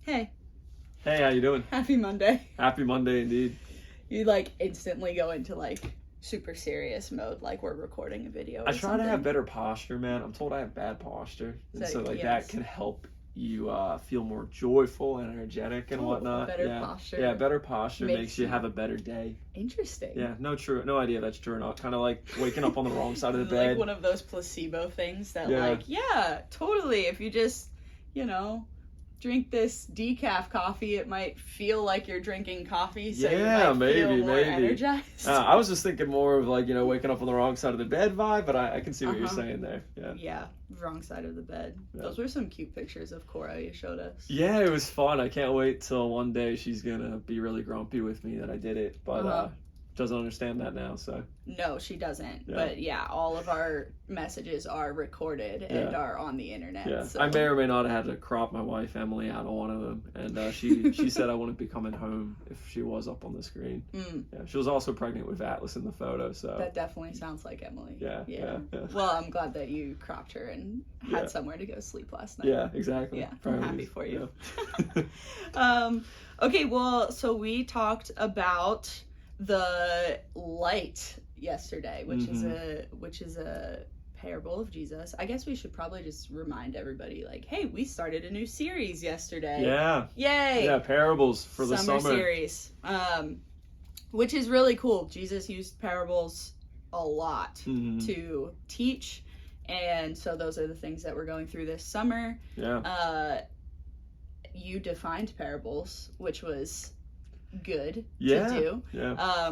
Hey. Hey, how you doing? Happy Monday. Happy Monday indeed. You like instantly go into like super serious mode, like we're recording a video or I try something. to have better posture, man. I'm told I have bad posture. And so like that can help you feel more joyful and energetic and whatnot. Better posture. Yeah, better posture makes you have a better day. Interesting. Yeah, no idea that's true or not. Kind of like waking up on the wrong side of the bed. Like one of those placebo things that totally. If you just, drink this decaf coffee, it might feel like you're drinking coffee, so you might feel more energized. I was just thinking more of like, waking up on the wrong side of the bed vibe, but I can see what you're saying there. Yeah, wrong side of the bed. Yeah. Those were some cute pictures of Cora you showed us. Yeah, it was fun. I can't wait till one day she's gonna be really grumpy with me that I did it, but doesn't understand that now, so. No, she doesn't. Yeah. But yeah, all of our messages are recorded and are on the internet. Yeah. So. I may or may not have had to crop my wife Emily out on one of them, and she said I wouldn't be coming home if she was up on the screen. Yeah, she was also pregnant with Atlas in the photo, so. That definitely sounds like Emily. Yeah. Well, I'm glad that you cropped her and had somewhere to go sleep last night. Yeah, exactly. Yeah, I'm happy for you. Yeah. Okay, well, so we talked about the light yesterday, which is a parable of Jesus. I guess we should probably just remind everybody, like, hey, we started a new series yesterday. Yeah. Yay! Yeah, parables for the summer series. Which is really cool. Jesus used parables a lot to teach, and so those are the things that we're going through this summer. Yeah. You defined parables, which was good to do. Yeah.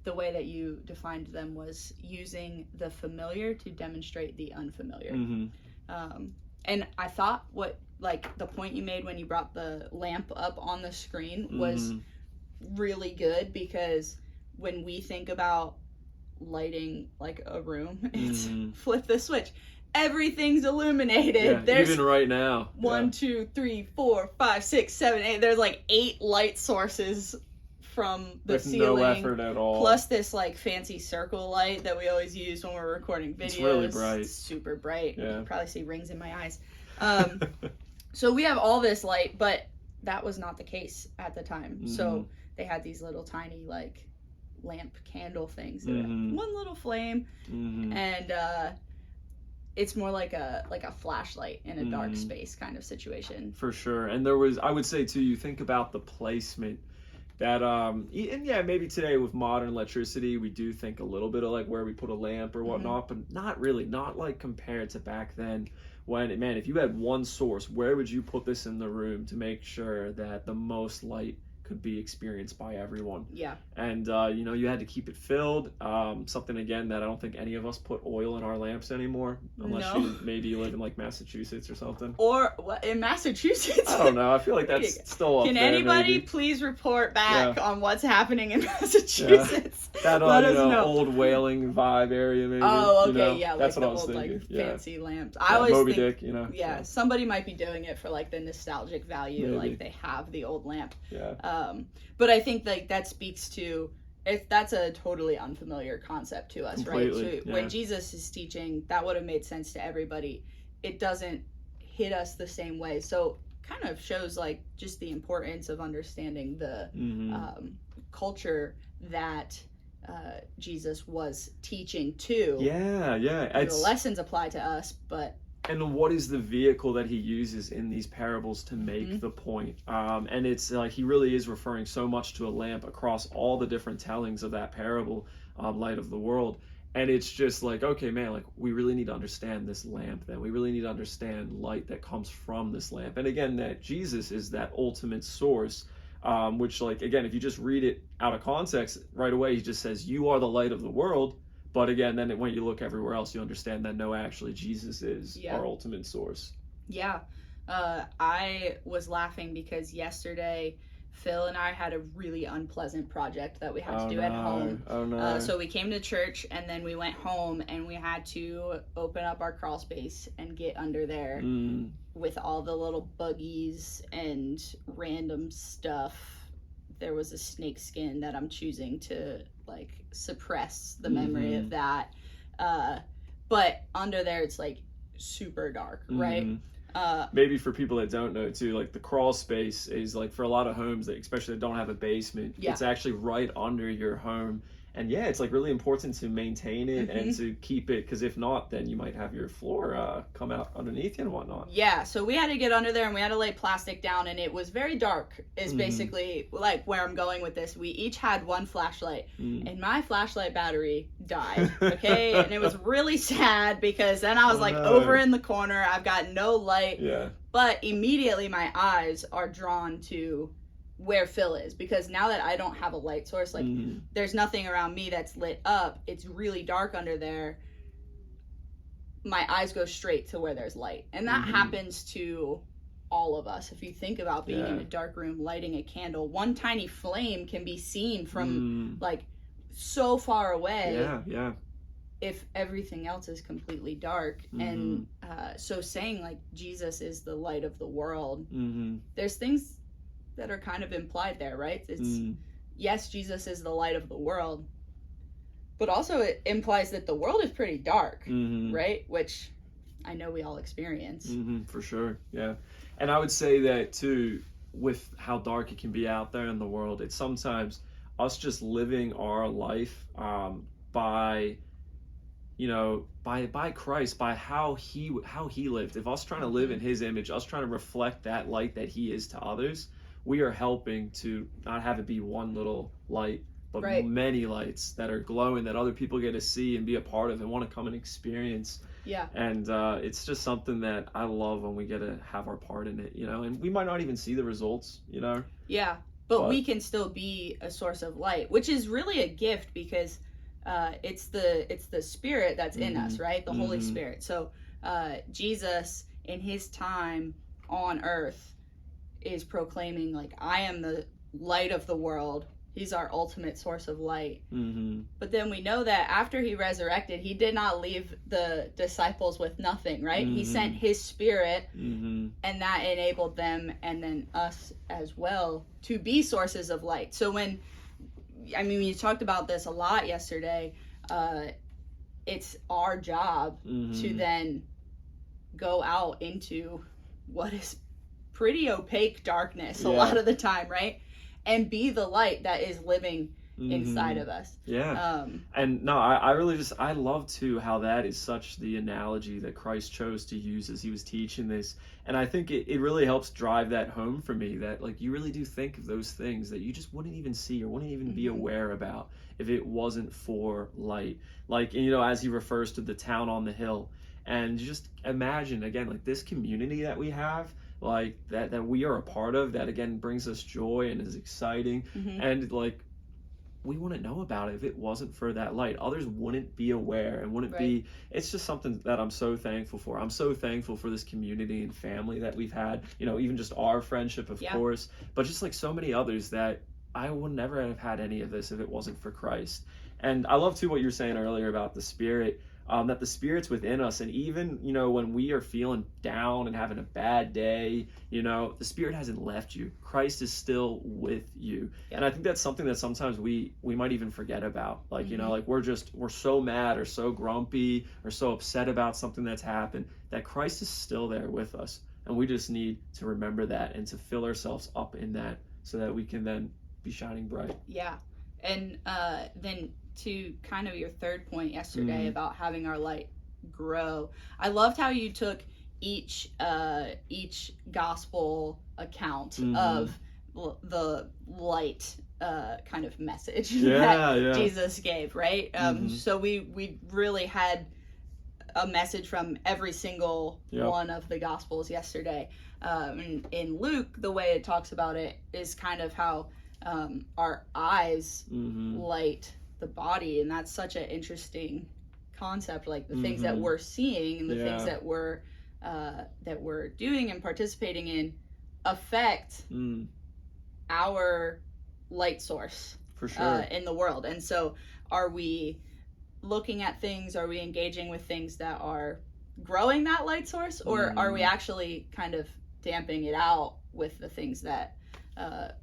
The way that you defined them was using the familiar to demonstrate the unfamiliar. And I thought the point you made when you brought the lamp up on the screen was really good, because when we think about lighting like a room, it's flip the switch. Everything's illuminated. Yeah, there's even right now. 1, 2, 3, 4, 5, 6, 7, 8. There's like 8 light sources from the ceiling. No effort at all. Plus this like fancy circle light that we always use when we're recording videos. It's really bright. It's super bright. Yeah. You can probably see rings in my eyes. So we have all this light, but that was not the case at the time. So they had these little tiny like lamp candle things. One little flame. And it's more like a flashlight in a dark space kind of situation. For sure. And I would say too, you think about the placement that, and yeah, maybe today with modern electricity, we do think a little bit of like where we put a lamp or whatnot, but not really, not like compared to back then when, man, if you had one source, where would you put this in the room to make sure that the most light could be experienced by everyone? Yeah. And, you had to keep it filled. Something, again, that I don't think any of us put oil in our lamps anymore. Unless you live in, like, Massachusetts or something. Or, what, in Massachusetts? I don't know. I feel like that's still up there. Can anybody please report back on what's happening in Massachusetts? That, old whaling vibe area, maybe. Oh, okay, yeah. That's like what I was old, thinking. Like, fancy lamps. I always Moby think, Dick, Yeah, somebody might be doing it for, like, the nostalgic value. Maybe. Like, they have the old lamp. Yeah. But I think like that speaks to, if that's a totally unfamiliar concept to us, completely, right? So when Jesus is teaching, that would have made sense to everybody. It doesn't hit us the same way. So kind of shows like just the importance of understanding the culture that Jesus was teaching to. Yeah. The lessons apply to us, but and what is the vehicle that he uses in these parables to make the point? And it's like he really is referring so much to a lamp across all the different tellings of that parable, light of the world. And it's just like, okay, man, like we really need to understand this lamp then. We really need to understand light that comes from this lamp. And again, that Jesus is that ultimate source, which like, again, if you just read it out of context, right away he just says, you are the light of the world. But again, then when you look everywhere else, you understand that no, actually, Jesus is our ultimate source. Yeah. I was laughing because yesterday, Phil and I had a really unpleasant project that we had to do at home. Oh, no. So we came to church, and then we went home, and we had to open up our crawl space and get under there with all the little buggies and random stuff. There was a snake skin that I'm choosing to like suppress the memory of that. But under there it's like super dark, right? Maybe for people that don't know too, like the crawl space is like for a lot of homes that especially that don't have a basement, it's actually right under your home. And yeah, it's like really important to maintain it and to keep it, because if not, then you might have your floor come out underneath you and whatnot. Yeah, so we had to get under there and we had to lay plastic down, and it was very dark is basically like where I'm going with this. We each had one flashlight and my flashlight battery died, okay? And it was really sad because then I was over in the corner, I've got no light. Yeah. But immediately my eyes are drawn to where Phil is, because now that I don't have a light source, like there's nothing around me that's lit up, it's really dark under there, my eyes go straight to where there's light. And that happens to all of us. If you think about being in a dark room, lighting a candle, one tiny flame can be seen from like so far away. Yeah. If everything else is completely dark. And so saying like Jesus is the light of the world, there's things that are kind of implied there, right? It's yes, Jesus is the light of the world, but also it implies that the world is pretty dark, right? Which I know we all experience. For sure, yeah. And I would say that too, with how dark it can be out there in the world, it's sometimes us just living our life by Christ, by how he lived. If us trying to live in his image, us trying to reflect that light that he is to others, we are helping to not have it be one little light, but many lights that are glowing that other people get to see and be a part of and want to come and experience. Yeah. And it's just something that I love when we get to have our part in it, and we might not even see the results, Yeah, but we can still be a source of light, which is really a gift, because it's the Spirit that's in us, right? The Holy Spirit. So Jesus in his time on earth is proclaiming like, I am the light of the world. He's our ultimate source of light. But then we know that after he resurrected, he did not leave the disciples with nothing, right? He sent his Spirit, and that enabled them, and then us as well, to be sources of light. So when you talked about this a lot yesterday, it's our job to then go out into what is pretty opaque darkness a lot of the time, right? And be the light that is living inside of us. Yeah. And no, I really I love too how that is such the analogy that Christ chose to use as he was teaching this. And I think it really helps drive that home for me, that like you really do think of those things that you just wouldn't even see or wouldn't even be aware about if it wasn't for light. Like, as he refers to the town on the hill, and just imagine again, like this community that we have, like that we are a part of, that again brings us joy and is exciting, and like we wouldn't know about it if it wasn't for that light. Others wouldn't be aware and wouldn't be. It's just something that I'm so thankful for. I'm so thankful for this community and family that we've had, even just our friendship, of course, but just like so many others, that I would never have had any of this if it wasn't for Christ. And I love too what you were saying earlier about the Spirit. That the Spirit's within us, and even when we are feeling down and having a bad day, the Spirit hasn't left you. Christ is still with you. And I think that's something that sometimes we might even forget about, like like we're so mad or so grumpy or so upset about something that's happened, that Christ is still there with us, and we just need to remember that and to fill ourselves up in that, so that we can then be shining bright. And then to kind of your third point yesterday about having our light grow, I loved how you took each gospel account of the light kind of message that Jesus gave, right? So we really had a message from every single one of the gospels yesterday. In Luke, the way it talks about it is kind of how our eyes light the body, and that's such an interesting concept, like the things that we're seeing and the things that we're doing and participating in affect our light source for sure in the world. And so are we looking at things, are we engaging with things that are growing that light source, or are we actually kind of damping it out with the things that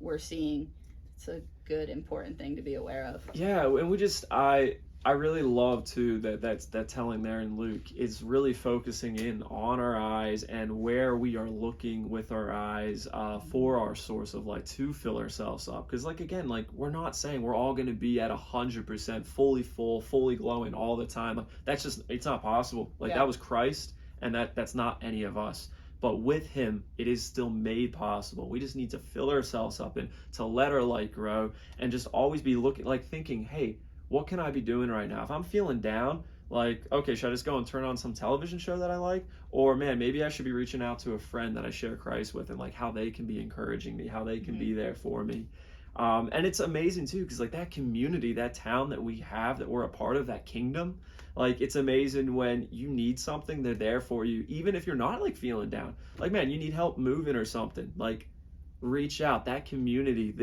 we're seeing? It's a good, important thing to be aware of. Yeah, and I really love too that telling there in Luke is really focusing in on our eyes and where we are looking with our eyes for our source of light to fill ourselves up. Because like again, like we're not saying we're all going to be at 100% fully full, fully glowing all the time. Like, that's just, it's not possible. Like that was Christ, and that's not any of us. But with him, it is still made possible. We just need to fill ourselves up and to let our light grow, and just always be looking, like thinking, hey, what can I be doing right now? If I'm feeling down, like, okay, should I just go and turn on some television show that I like? Or man, maybe I should be reaching out to a friend that I share Christ with, and like how they can be encouraging me, how they can be there for me. And it's amazing too, because like that community, that town that we have, that we're a part of, that kingdom, like it's amazing when you need something, they're there for you, even if you're not like feeling down. Like, man, you need help moving or something, like reach out. That community,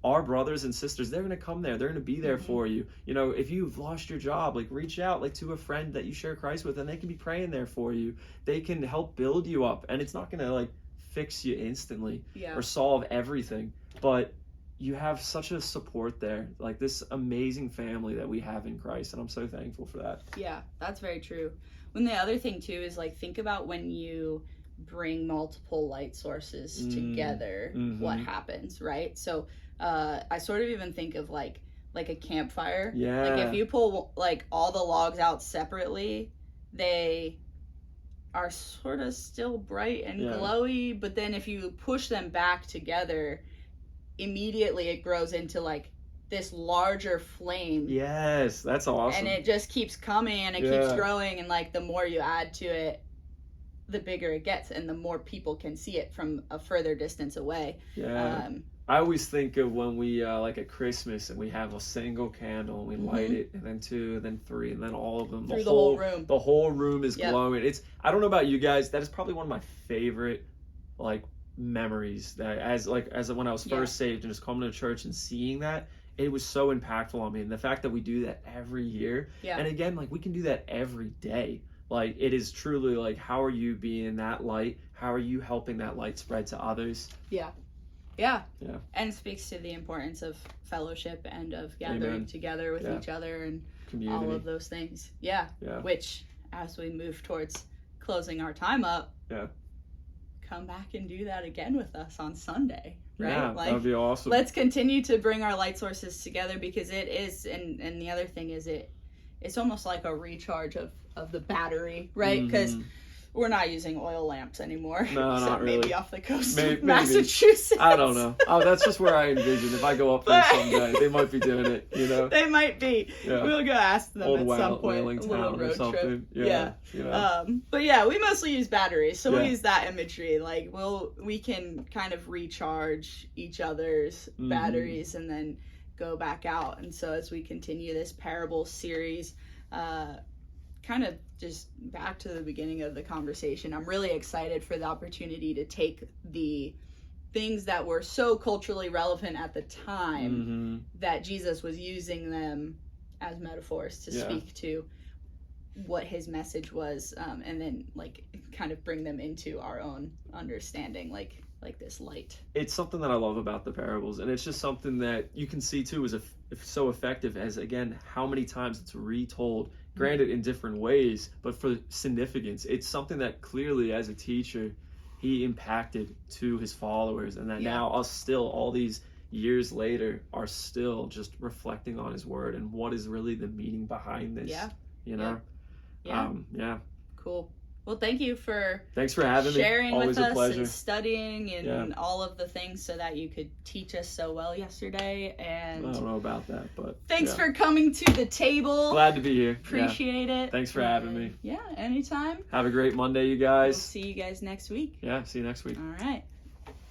our brothers and sisters, they're going to come there. They're going to be there for you. You know, if you've lost your job, like reach out like to a friend that you share Christ with, and they can be praying there for you. They can help build you up, and it's not going to like fix you instantly or solve everything, but you have such a support there, like this amazing family that we have in Christ, and I'm so thankful for that. Yeah, that's very true. When the other thing too is like, think about when you bring multiple light sources together, what happens, right? So I sort of even think of like a campfire. Like if you pull like all the logs out separately, they are sort of still bright and glowy, but then if you push them back together, immediately it grows into like this larger flame. Yes, that's awesome. And it just keeps coming and it keeps growing, and like the more you add to it, the bigger it gets, and the more people can see it from a further distance away. I always think of when we like at Christmas and we have a single candle and we light it, and then 2, then 3, and then all of them, through the whole room. The whole room is glowing. It's, I don't know about you guys, that is probably one of my favorite like memories, that as when I was first saved and just coming to church and seeing that, it was so impactful on me. And the fact that we do that every year, and again, like we can do that every day. Like it is truly like, how are you being that light? How are you helping that light spread to others? And it speaks to the importance of fellowship and of gathering together with each other and community, all of those things. Which, as we move towards closing our time up, come back and do that again with us on Sunday, right? Like, that'd be awesome. Let's continue to bring our light sources together, because it is, and the other thing is it's almost like a recharge of the battery, right? Because we're not using oil lamps anymore. No, not really. Maybe off the coast of Massachusetts. I don't know. Oh, that's just where I envision. If I go up there someday, they might be doing it, you know? They might be. We'll go ask them at some point. A little road trip. You know? But yeah, we mostly use batteries. So we'll use that imagery. Like, we can kind of recharge each other's batteries and then go back out. And so as we continue this parable series, kind of just back to the beginning of the conversation, I'm really excited for the opportunity to take the things that were so culturally relevant at the time that Jesus was using them as metaphors to speak to what his message was, and then like kind of bring them into our own understanding, like this light. It's something that I love about the parables, and it's just something that you can see too is so effective as, again, how many times it's retold, granted in different ways, but for significance. It's something that clearly as a teacher he impacted to his followers, and that now us still, all these years later, are still just reflecting on his word and what is really the meaning behind this. You know? Cool. Well, thanks for having me. Sharing always with us and studying and all of the things so that you could teach us so well yesterday. And I don't know about that, but thanks for coming to the table. Glad to be here. Appreciate it. Thanks for having me. Yeah, anytime. Have a great Monday, you guys. We'll see you guys next week. Yeah, see you next week. All right.